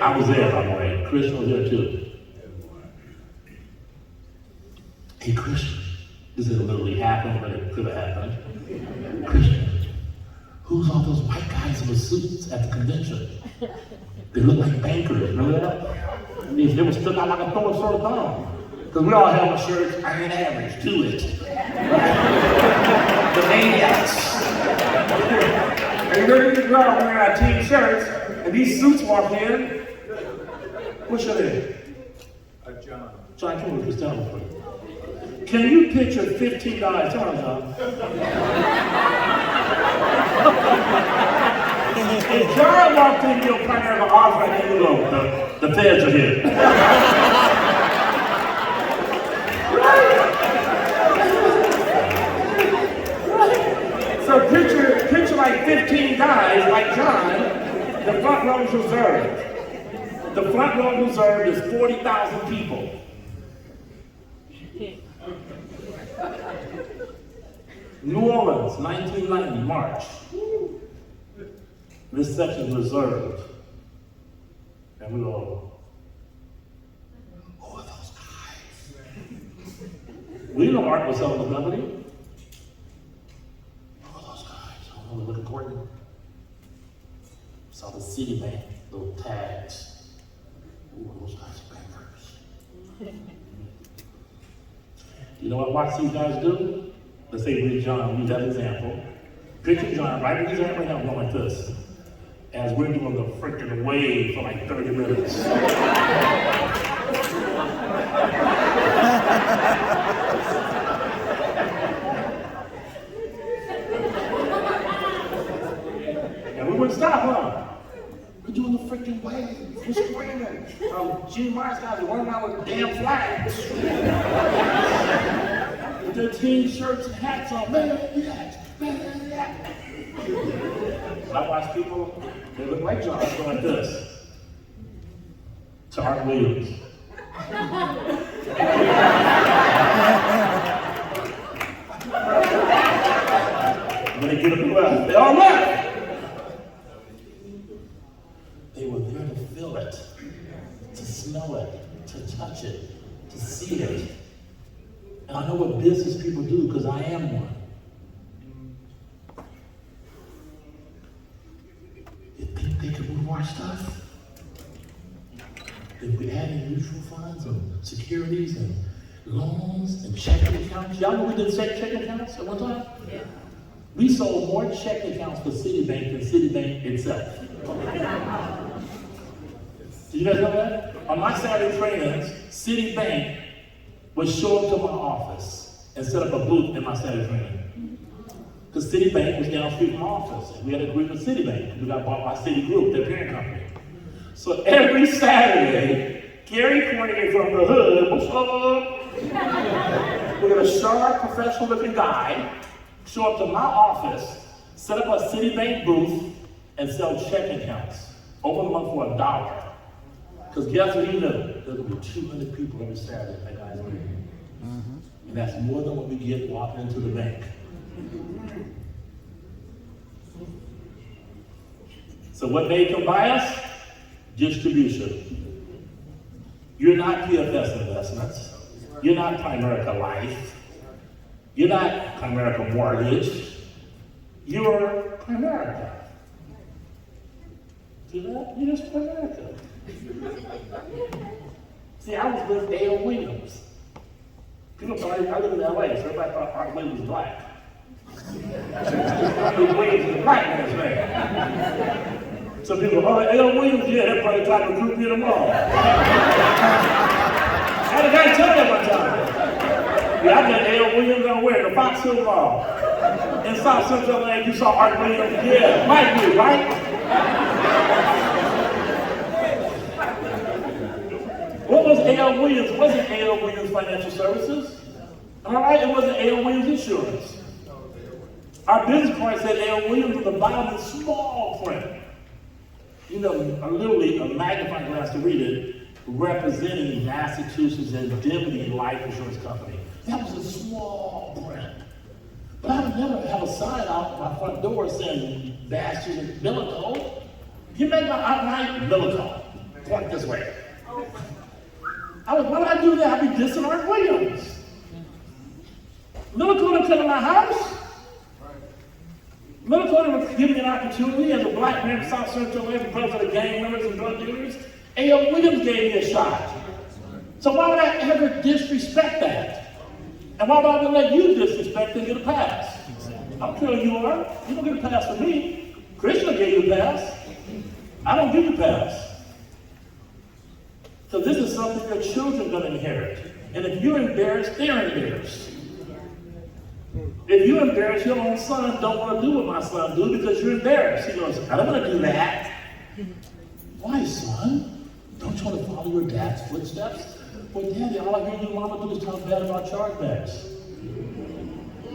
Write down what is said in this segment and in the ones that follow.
I was there, by the way. Christian was there too. Hey, Christian, this didn't literally happen, but it could have happened. Christian, who's all those white guys in the suits at the convention? They look like bankers, remember that? They were stuck out like a throw a sore thumb. Because we all have our shirts, I ain't average, do it. The maniacs. And we're going to go out wearing our team shirts, and these suits walk in. What's your name? John. John, come on, just tell me for you. Can you picture $15? Come on, John. If John walked in your primary office, and you go, the feds are here. Right? So picture like 15 guys like John, the front row is reserved. The front row reserved is 40,000 people. New Orleans, 1990, March. This section is reserved. And we go, who are those guys? We know Art was selling the company. Who are those guys? I don't know, look important. Saw the Citibank, little tags. Ooh, those guys are bankers. You know what I watch these guys do? Let's say we John, use that example. Picture John right in his hand right now going like this. As we're doing the freaking wave for like 30 minutes. And we wouldn't stop, huh? We're doing the freaking wave. We're screaming. Gene Myers guys are running around with damn flags. With their team shirts and hats on. Man, I watch people, they look like John, go like this. To Art Williams. When they get up and left, they all left. They were there to feel it, to smell it, to touch it, to see it. And I know what business people do because I am one. You think they can move our stuff? If we add in mutual funds and securities and loans and checking accounts, y'all know we did checking accounts at one time? Yeah. We sold more checking accounts for Citibank than Citibank itself. Did you guys know that? On my Saturday trainings, Citibank would show up to my office and set up a booth in my Saturday training. Because Citibank was down the street from my office. And we had an agreement with Citibank. We got bought by Citigroup, their parent company. So every Saturday, Gary Cornier from the hood, what's up? We're gonna sharp, professional looking guy, show up to my office, set up a Citibank booth, and sell checking accounts. Open them up for $1. Because guess what he knew? There's gonna be 200 people every Saturday at that guy's meeting. And that's more than what we get walking into the bank. So what made them buy us? Distribution. You're not PFS Investments. You're not Primerica Life. You're not Primerica Mortgage. You're Primerica. See that? You're just Primerica. See, I was with A.L. Williams. People thought I lived in LA, so everybody thought Art Williams was black. Art Williams is a black man's name. So people go, oh, A.L. Williams, yeah, that probably tried to recruit me tomorrow. I had a guy tell me one time. Yeah, I met A.L. Williams on where? The Fox Hill Mall. In South Central LA, you saw Art Williams? Yeah, might be, right? What was A.L. Williams? It wasn't A.L. Williams Financial Services. All right, it wasn't A.L. Williams Insurance. Our business card said A.L. Williams on the bottom in small print. You know, literally a magnifying glass to read it, representing Massachusetts Indemnity Life Insurance Company. That was a small print. But I would never have a sign out my front door saying Bastion and Millico. You make my outright Millico. point this way. Why would I do that? I'd be dissing Art Williams. Little Tony come to my house. Little Tony was giving me an opportunity as a black man in South Central LA because of the gang members and drug dealers. A.L. Williams gave me a shot. So why would I ever disrespect that? And why would I let you disrespect and get a pass? I'm sure you are. You don't get a pass for me. Krishna gave you a pass. I don't give you a pass. So this is something your children are going to inherit. And if you're embarrassed, they're embarrassed. If you're embarrassed, your own son don't want to do what my son do because you're embarrassed. He goes, I don't want to do that. Why, son? Don't you want to follow your dad's footsteps? Well, Daddy, all I hear your mama do is talk bad about chargebacks.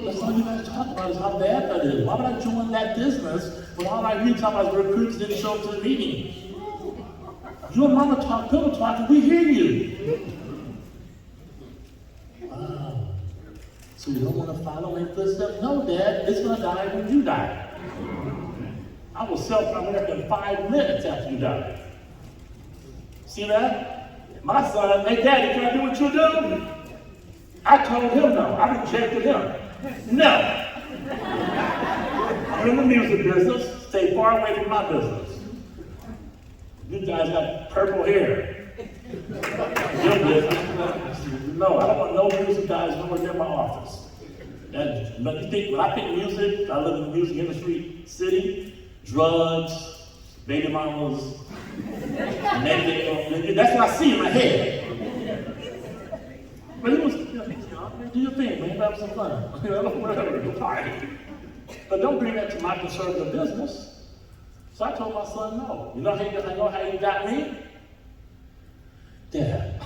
That's all you guys talk about is how bad that is. Why would I join that business when all I hear talking about recruits didn't show up to the meeting? You and mama talk, pillow talk, and we hear you. Wow. So you don't want to follow in footsteps? No, Dad, it's going to die when you die. I will sell my America in 5 minutes after you die. See that? My son, hey, Daddy, can I do what you do? I told him no. I rejected him. No. I'm in the music business. Stay far away from my business. You guys got purple hair. Your business. No, I don't want no music guys nowhere near my office. But you think, when I think music, I live in the music industry city, drugs, baby mamas, naked, that's what I see in my head. But it was, do your thing, man, have some fun. Whatever, go party. But don't bring that to my conservative business. So I told my son no. You know how you got me? Dad,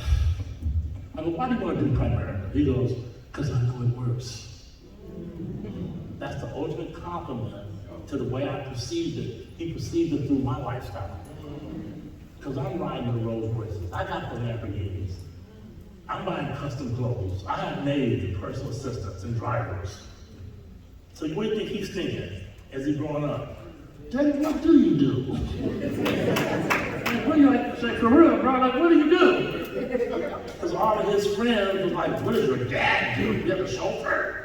I go, why do you want to do Primerica? He goes, because I know it works. That's the ultimate compliment to the way I perceived it. He perceived it through my lifestyle. Because I'm riding the Rolls Royces. I got the Lamborghinis. I'm buying custom clothes. I have maids and personal assistants and drivers. So what do you think he's thinking as he's growing up? Daddy, what do you do? What do you like to say, for real, bro? Like, what do you do? Because all of his friends was like, what does your dad do? You have a chauffeur?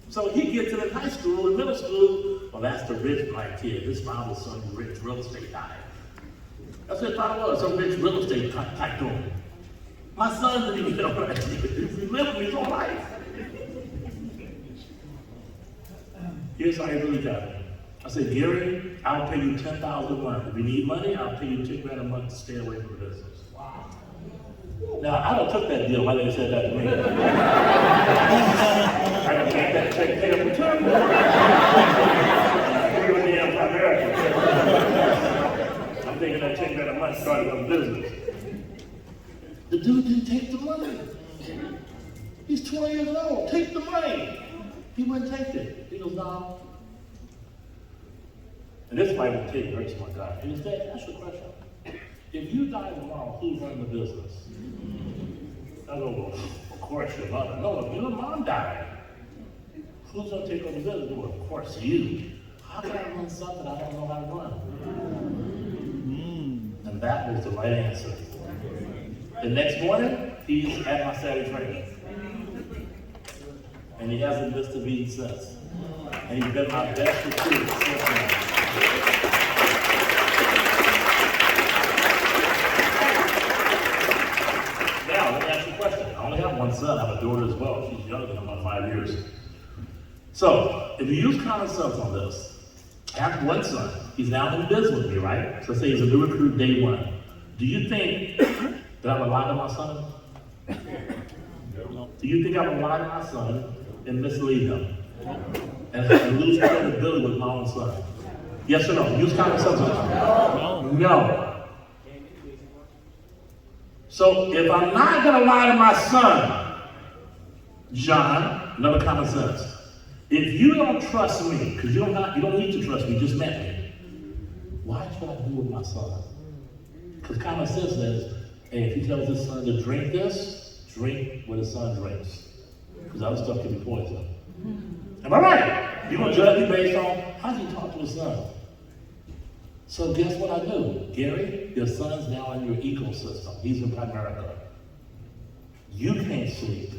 So he gets it in high school, in middle school. Well, that's the rich black kid. His father's some rich real estate guy. That's what his father was, some rich real estate tycoon. My son didn't even know what I did. He lived his whole life. Here's how he really got it. I said, Gary, I'll pay you $10,000 a month. If you need money, I'll pay you $10,000 a month to stay away from the business. Wow. Now, I don't took that deal. Why they said that to me? I got to make that check pay up return. We were the Primerica. I'm thinking that $10,000 a month started a business. The dude didn't take the money. He's 20 years old. Take the money. He wouldn't take it. He goes, no. And this might will take hurts my God. He goes, Dad, ask you a question. If you die tomorrow, who's running the business? I go, well, of course your mother. No, if your mom died, who's going to take over the business? Well, of course you. How can I run something I don't know how to run? And that was the right answer. The next morning, he's at my Saturday training. And he hasn't missed a beat since. And he's been my best recruit since then. Now, let me ask you a question. I only have one son. I have a daughter as well. She's younger than him by 5 years. So, if you use common sense on this, I have one son. He's now in business with me, right? So say he's a new recruit day one. Do you think that I would lie to my son? Do you think I would lie to my son and mislead him? And lose credibility with my own son? Yes or no? Use common sense. No. So if I'm not going to lie to my son, John, another common sense. If you don't trust me, because you don't need to trust me, you just met me, why should I do with my son? Because common sense says, hey, if he tells his son to drink this, drink what his son drinks. Because other stuff can be poison. Am I right? You're going to judge me based on how does he talk to his son? So guess what I do? Gary, your son's now in your ecosystem. He's in Primerica. You can't sleep.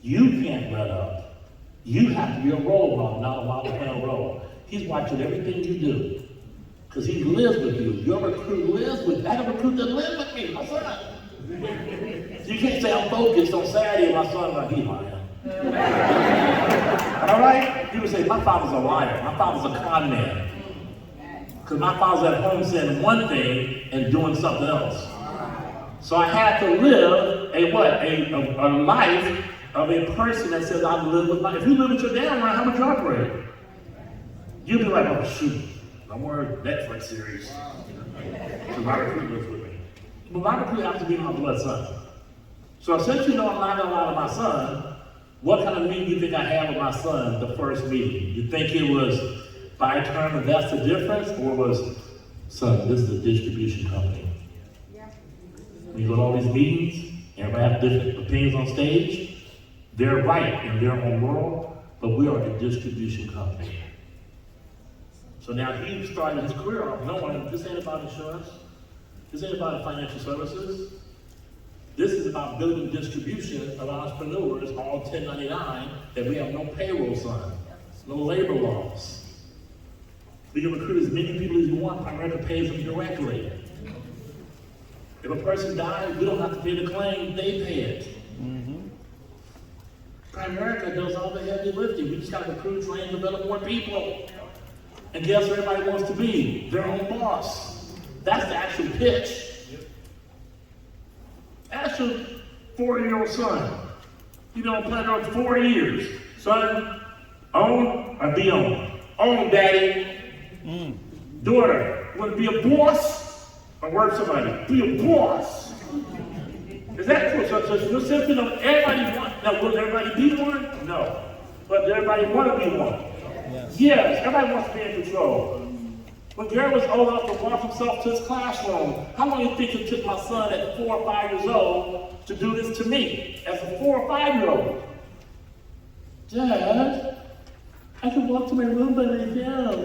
You can't let up. You have to be a role model, not a model playing a role. He's watching everything you do. Because he lives with you. Your recruit lives with you. I have a recruit that lives with me, my son. So you can't say I'm focused on Saturday and my son, like, he's lying. All right? People say, my father's a liar. My father's a con man. Because my father's at home saying one thing and doing something else. So I had to live a life of a person that says I live with life. If you live with your dad, how much you operate? You'll be like, oh shoot, no more Netflix series. So my recruit lives with me. But my recruit happens to be my blood son. So since you know I'm not gonna lie to my son, what kind of meeting do you think I had with my son the first meeting? You think it was by term and that's the difference? Or was, son, this is a distribution company. Yeah. When you go to all these meetings, everybody have different opinions on stage. They're right in their own world, but we are a distribution company. So now he started his career off knowing this ain't about insurance. This ain't about financial services. This is about building distribution of entrepreneurs, all 1099, that we have no payroll sign, no labor laws. We can recruit as many people as you want. Primerica pays them directly. If a person dies, we don't have to pay the claim, they pay it. Mm-hmm. Primerica does all the heavy lifting. We just got to recruit, train, develop more people. And guess where everybody wants to be? Their own boss. That's the actual pitch. Ask your 40-year-old son. You know, plan on 4 years. Son, own or be owned? Own, daddy. Daughter, you want to be a boss or work for somebody? Be a boss. Is that true? So you're simply know everybody wants. Now, will everybody be one? No. But does everybody want to be one? Yes, everybody wants to be in control. When Gary was old enough to walk himself to his classroom, how long do you think it took my son at 4 or 5 years old to do this to me as a 4 or 5-year-old? Dad, I can walk to my room by myself.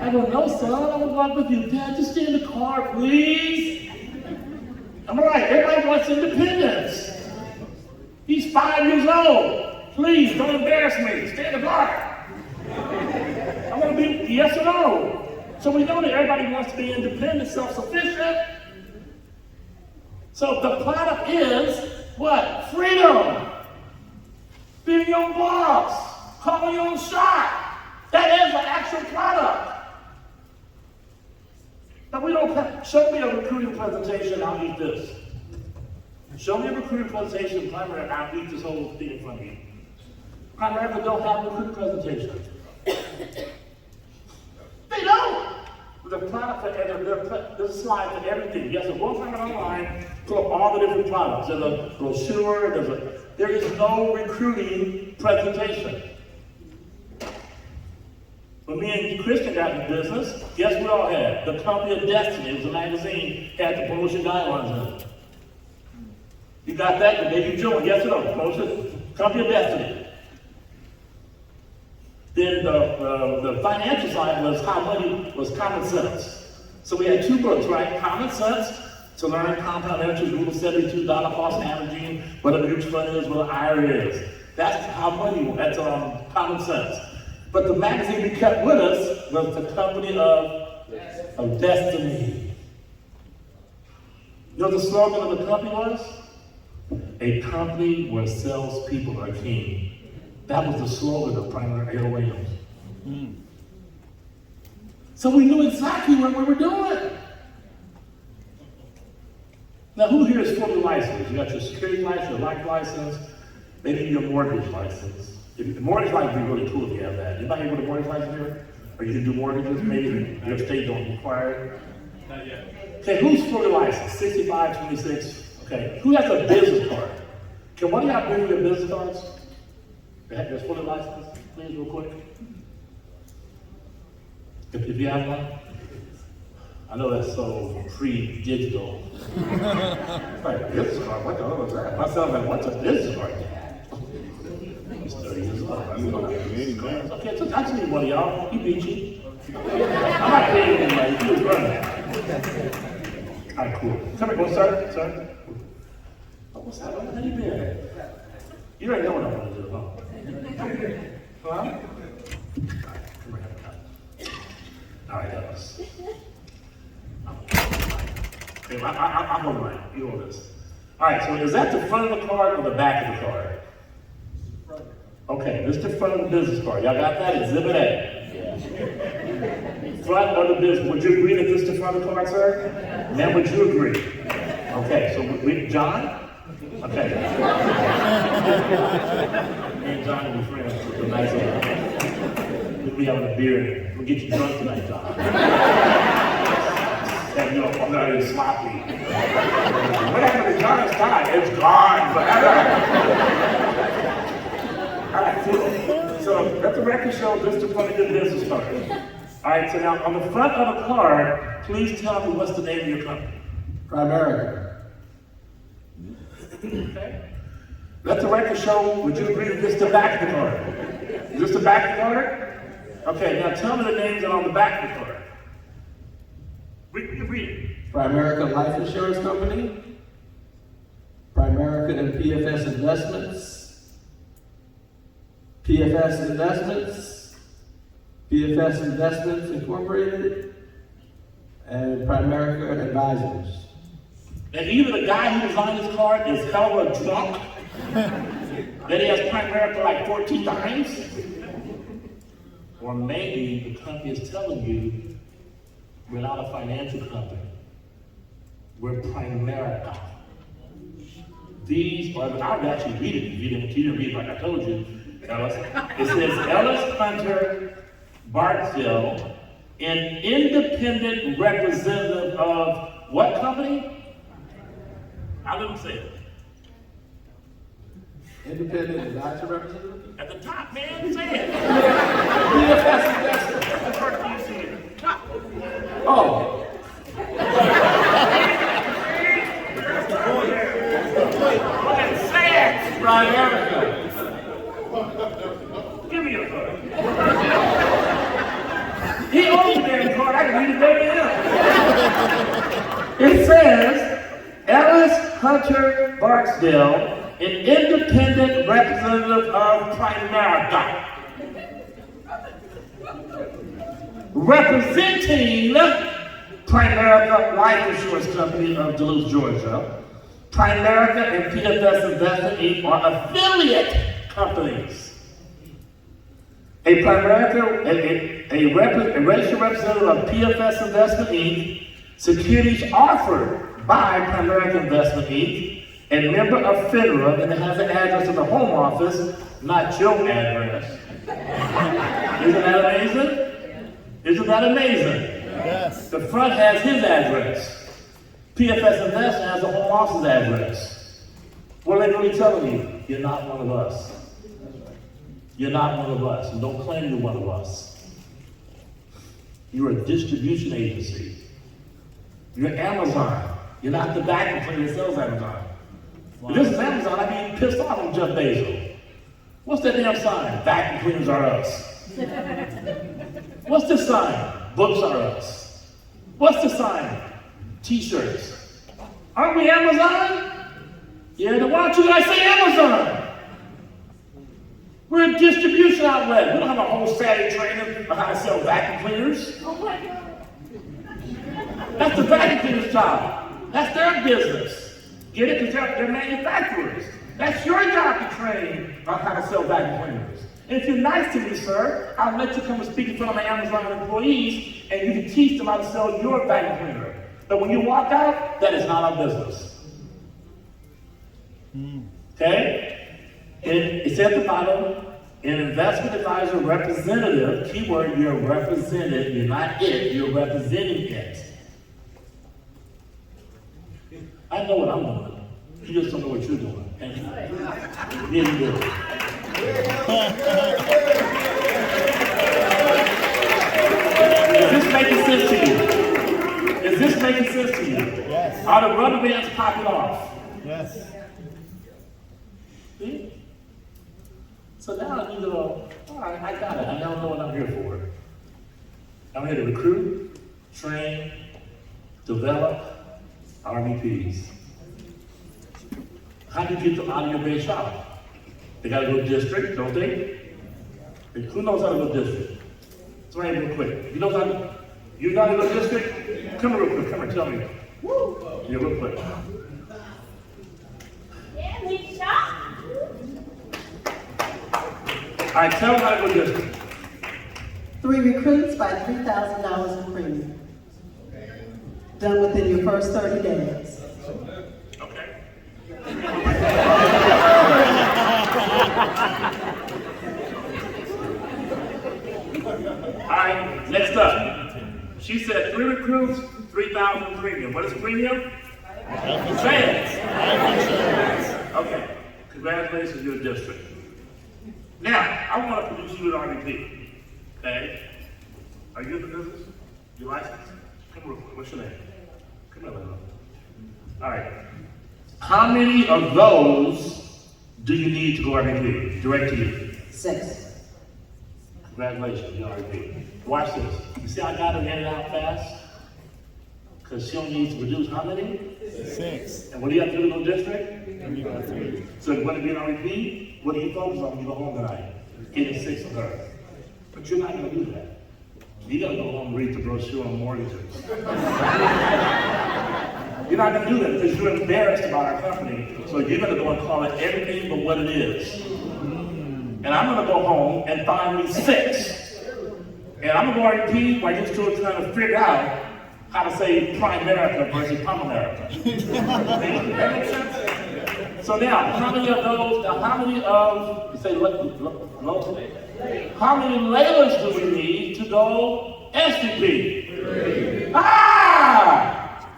I don't know, son. I will walk with you. Dad, just stay in the car, please. I'm all right. Everybody wants independence. He's 5 years old. Please, don't embarrass me. Stay in the car. I want to be yes or no. So we know that everybody wants to be independent, self-sufficient. So the product is what? Freedom. Being your own boss. Calling your own shot. That is an actual product. Now we don't, show me a recruiting presentation, I'll eat this. Show me a recruiting presentation, Primerica, I'll eat this whole thing in front of you. Primerica don't have a recruiting presentation. They don't. The product, there's a slide for everything. You have to go from it online, pull up all the different products. There's a brochure, there is no recruiting presentation. When me and Christian got in business, guess what we all had? The Company of Destiny. It was a magazine, had the promotion guidelines in it. You got that? The day you joined, yes or no? Promotion, Company of Destiny. Then the financial side was how money was common sense. So we had 2 books, right? Common Sense, to learn compound interest, rule of 72, dollar cost averaging, what a mutual fund is, what an IRA is. That's how money, that's common sense. But the magazine we kept with us was the Company of Destiny. You know what the slogan of the company was? A company where salespeople are king. That was the slogan of Primerica A.L. Williams. So we knew exactly what we were doing. Now, who here is fully licensed? You got your security license, your life license, maybe your mortgage license. The mortgage license would be really cool if you have that. Anybody with a mortgage license here? Or you can do mortgages, maybe your state don't require it? Not yet. Okay, who's fully licensed? 65, 26. Okay, who has a business card? Can one of y'all bring me your business cards? That's fully licensed, please, real quick. If you have one. I know that's so pre-digital. Like, business card, what the hell is that? I sound like, what's a business card? He's 30 years old. Okay, so I just need one of y'all. He beat you. I'm not paying any money. You was running that. All right, cool. Tell me, sir? Oh, what's that? How you been? You already know what I want to do, huh? Huh? All right, Ellis. Okay, I'll hold mine. You hold this. All right, so is that the front of the card or the back of the card? Okay, this is the front of the business card. Y'all got that? Exhibit A. Front of the business. Would you agree that this is the front of the card, sir? Then would you agree? Okay, so John? Okay. Me and John will be friends for the night. We'll be having a beer. We'll get you drunk tonight, John. And you know, I'm not even sloppy. What happened to John's tie? It's gone forever. All right, so let the record show this is the front of your business card. All right, so now on the front of the card, please tell me what's the name of your company. Primerica. Okay. Let the record show, would you agree that this is the back of the card? Is this the back of the card? Okay, now tell me the names that are on the back of the card. Read it. Primerica Life Insurance Company. Primerica and PFS Investments. PFS Investments. PFS Investments Incorporated. And Primerica Advisors. And either the guy who designed this card is hella drunk, that he has Primerica like 14 times, or maybe the company is telling you, we're not a financial company. We're Primerica. These are, I would actually read it if you didn't read it like I told you, Ellis. It says Ellis Hunter Barksdale, an independent representative of what company? I didn't say it. Independent advisor representative? At the top, man, say it. PFS Investments. That's part you see it. Top. Oh. Say it. Primerica. Give me a card. He owns the damn card. I can read it better than him. It says, Ellis Hunter Barksdale, an independent representative of Primerica. Representing Primerica Life Insurance Company of Duluth, Georgia. Primerica and PFS Investment Inc. are affiliate companies. A registered representative of PFS Investment Inc. Securities offered by Primerica Investment Inc. and member of FINRA, and it has an address of the home office, not your address. Isn't that amazing? Isn't that amazing? Yes. The front has his address. PFS Investment has the home office address. What are they really telling you? You're not one of us. You're not one of us, and don't claim you're one of us. You're a distribution agency. You're Amazon. You're not the vacuum cleaner that sells Amazon. If this is Amazon, I'd be pissed off on Jeff Bezos. What's that damn sign? Vacuum cleaners are us. What's this sign? Books are us. What's the sign? T-shirts. Aren't we Amazon? Yeah, then why don't you guys say Amazon? We're a distribution outlet. We don't have a whole Saturday training on how to sell vacuum cleaners. Oh my God. That's the vacuum cleaner's job. That's their business. Get it? Because they're manufacturers. That's your job to train on how to sell vacuum cleaners. And if you're nice to me, sir, I'll let you come and speak in front of my Amazon employees, and you can teach them how to sell your vacuum cleaner. But when you walk out, that is not our business. Okay? And it's at the bottom, an investment advisor representative, keyword, you're represented, you're not it, you're representing it. I know what I'm doing. You just don't know what you're doing. And neither do. Is this making sense to you? Is this making sense to you? Yes. Are the rubber bands popping off? Yes. See? So now I need to go, all right, I got it. I now know what I'm here for. I'm here to recruit, train, develop RVPs. How do you get them out of your base shop? They gotta go district, don't they? Who knows how to go district? Somebody real quick. You know how to, you know how to go district? Come here real quick, come here, tell me. Yeah, real quick. Yeah, big shot. All right, tell them how to go district. 3 recruits by $3,000 in premium. Done within your first 30 days. Okay. All right, next up. She said 3 recruits, 3,000 premium. What is premium? Say it. Okay. Congratulations, you're a district. Now, I want to produce you an RVP. Okay? Are you in the business? You licensed? Come real quick. What's your name? Come here, little. All right. How many of those do you need to go RVP? Direct to you. 6. Congratulations, you're RVP. Watch this. You see I got her get it out fast? Because she only needs to produce how many? 6. And what do you have to do to go district? So you want to be an RVP? What do you focus on when you go home tonight? Getting 6 of her. But you're not going to do that. You got to go home and read the brochure on mortgages. You're not going to do that because you're embarrassed about our company. So you're going to go and call it everything but what it is. And I'm going to go home and find me 6. And I'm going to go RVP while you're still trying to figure out how to say Primerica versus Pomerica. That makes sense? So now, how many of those, you say local? How many Laylas do we need to go SVP? 3. Ah!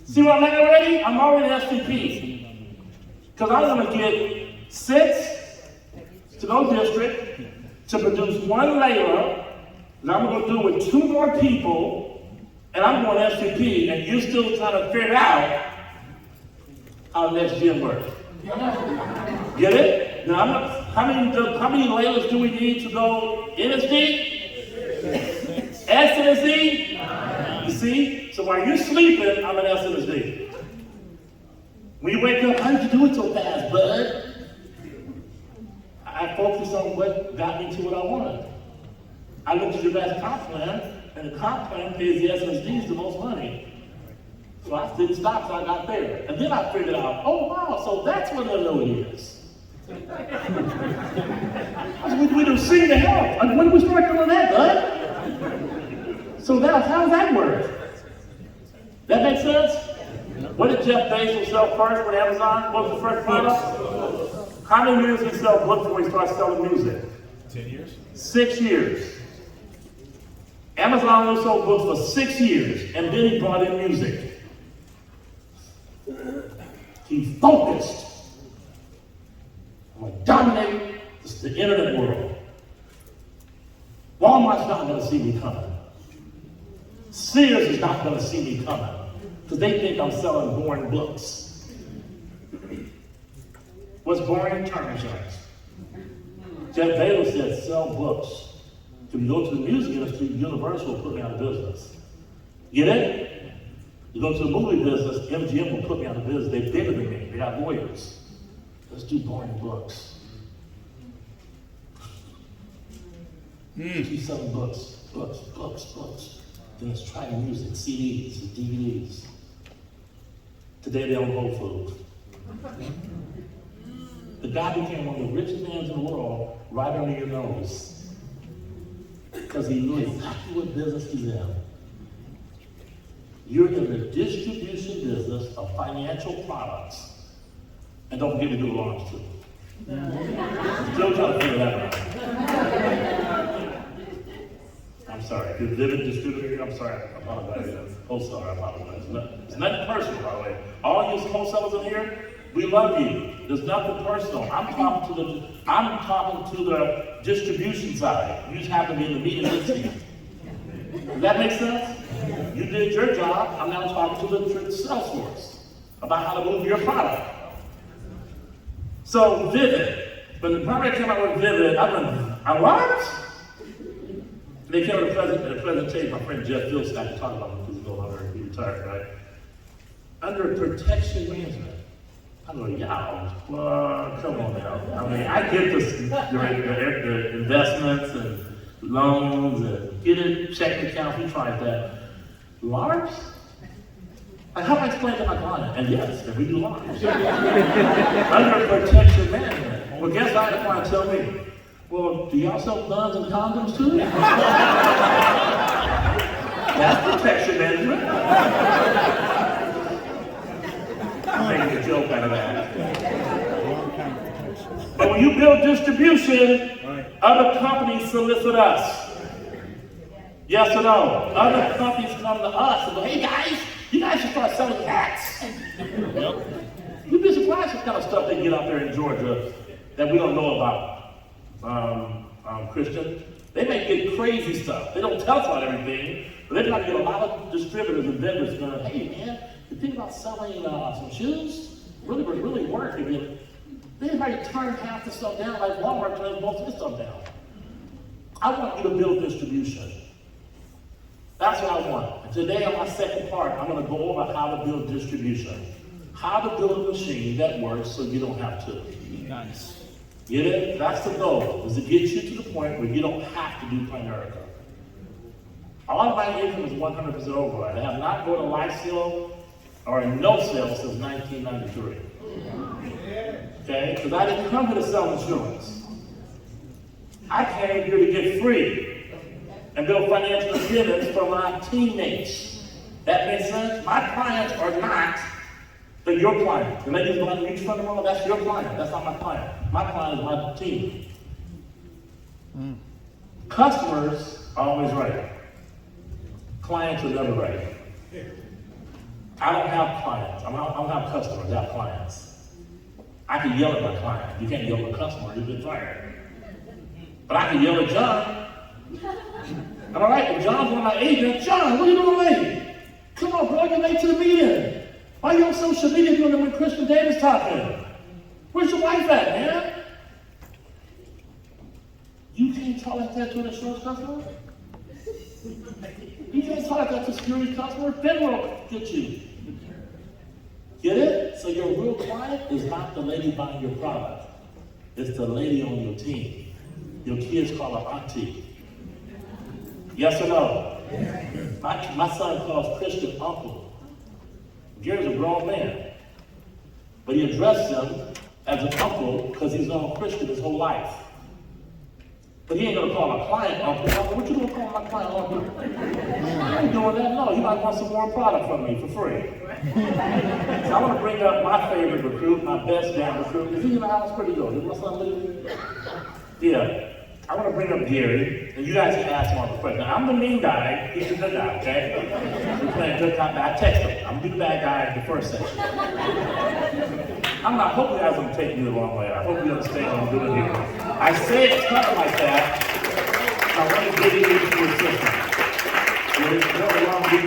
See what I'm at already? I'm already SVP. Because I'm going to get 6 to go district, to produce 1 Layla, and I'm going to do it with 2 more people, and I'm going SVP, and you're still trying to figure out how the next gym works. Get it? Now, how many Laylas do we need to go NSD? SNSD? You see? So while you're sleeping, I'm an SNSD. When you wake up, how did you do it so fast, bud? I focused on what got me to what I wanted. I looked at your best comp plan, and the comp plan pays the SSDs the most money. So I didn't stop till I got there. And then I figured out, oh wow, so that's what an annuity is. We do sing the hell. And when did we start doing that, bud? So now, how does that work? That make sense? What did Jeff Bezos sell first with Amazon? What was the first product? How many years did he sell books before he started selling music? 10 years. 6 years. Amazon only sold books for 6 years, and then he brought in music. He focused on dominating the internet world. Walmart's not going to see me coming. Sears is not going to see me coming because they think I'm selling boring books. What's boring? Term insurance. Jeff Bezos said, sell books. If you go to the music industry, Universal will put me out of business. Get it? You go to the movie business, MGM will put me out of business. They're bigger than me. They got lawyers. Let's do boring books. Keep selling books. Then let's try music, CDs, and DVDs. Today they own Whole Foods. The guy became one of the richest men in the world right under your nose. Because he knew exactly what business he's in. You're in the distribution business of financial products. And don't forget to do launch too. Still trying to figure that out. I'm sorry. If you're a Vivid distributor here, I'm sorry. I apologize. Wholesaler, I apologize. It's nothing personal, by the way. All you wholesalers in here, we love you. There's nothing personal. I'm talking to the distribution side. You just happen to be in the meeting listening. Does that make sense? You did your job. I'm now talking to the sales force about how to move your product. So Vivid. When the product came out with Vivid, I went, I what? They came to the presentation, my friend Jeff Phillips, I can talk about him because he's no longer retired, right? Under protection management. I go, y'all, come on now. I mean, I get the investments and loans and get a checking account, we tried that. LARPs? Like, how do I explain to my client? And yes, and we do LARPs. Under protection management. Well, guess how the client tell me? Well, do y'all sell guns and condoms too? That's protection management. I'm making a joke out of that. But when you build distribution, other companies solicit us. Yes or no? Other companies come to us and go, hey guys, you guys should start selling hats. You'd be surprised what kind of stuff they get out there in Georgia that we don't know about. Christian, they may get crazy stuff. They don't tell us about everything, but they're trying to get a lot of distributors and vendors going, hey man, you think about selling some shoes? Really work. And they might turn half the stuff down like Walmart turns most of the stuff down. I want you to build distribution. That's what I want. And today on my second part, I'm going to go over how to build distribution. How to build a machine that works so you don't have to. Nice. Get it? That's the goal, is to get you to the point where you don't have to do Primerica. All of my income is 100% override. I have not gone to life sale or a no sale since 1993. Okay? Because I didn't come here to sell insurance. I came here to get free and build financial independence for my teammates. That makes sense? My clients are not your client. The ladies going to reach for them all, that's your client. That's not my client. My client is my team. Customers are always right. Clients are never right. I don't have clients. I don't have customers. I have clients. I can yell at my client. You can't yell at a customer. You've been fired. But I can yell at John. All right, if John's one of my agents, John, what are you doing late? Come on, bro, you're late to the meeting. Why are you on social media doing it when Christian Davis talking? Where's your wife at, man? You can't talk like that to an insurance customer? You can't talk like that to a security customer? Then we'll get you. Get it? So your real client is not the lady buying your product. It's the lady on your team. Your kids call her auntie. Yes or no? My son calls Christian uncle. Gary's a grown man. But he addressed him as an uncle because he's known Christian his whole life. But he ain't gonna call a client uncle. What you gonna call my client uncle? I ain't doing that, no. You might want some more product from me for free. So I wanna bring up my favorite recruit, my best damn recruit. Is he in the house? Pretty good. Is my son living? Yeah. I want to bring up Gary, and you guys can ask him all the questions. Now, I'm the mean guy, he's the good guy, okay? We're playing good cop, I text him. I'm the bad guy in the first section. I hope you guys don't take me the wrong way. I hope you understand what I'm doing here. I say it kind of like that. I want to get you into the system. There's no wrong with